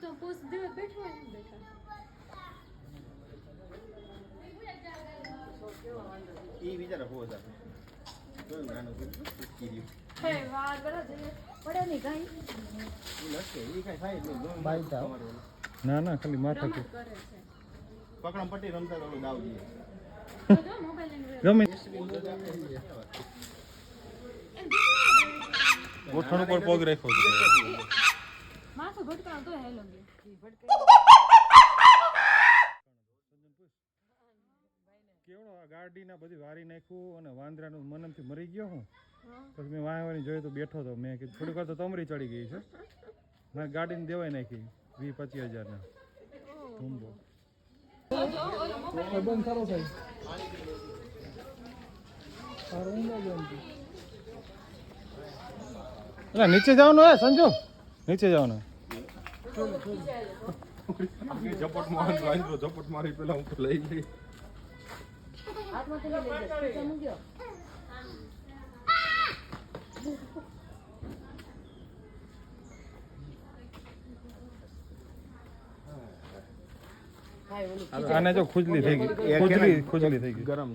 તો પોસ્ટ દેવા બેઠો હોય ને બેઠા ઈ વિચાર હો જા તો નાનું કીધું હે વાર બરા જે પડે ની કાઈ ઈ લખે ઈ કાઈ થાય નહીં બાઈ જાવ ના ના ખાલી માથા રમત કરે છે પકડમ પટ્ટી રમતા તો દાવ દઈએ તો જો મોબાઈલ લઈને ગમે એમ ગોઠણ ઉપર પગ રાખ્યો છે માથું ભટકાવ તો હેલો ગયો કેવડો આ ગાડીના બધી વારી નાખ્યું અને વાંદરાનું મનમથી મરી ગયો હું પછી મેં વાંવાની જોયું તો બેઠો હતો મેં કીધું થોડીક વાર તો તમરી ચડી ગઈ છે મારે ગાડીને દેવાય નાખી 20-25 હજારના ધૂમબો બંધ સારો થાય એટલે નીચે જવાનું હે સંજુ નીચે જવાનું ઝપટ મારી વાંદરો ઝપટ મારી પેલા હું લઈ ગઈ હાથમાંથી લઈ લે તો મૂક્યો આને જો ખુજલી થઈ ગઈ ખુજલી થઈ ગઈ ગરમ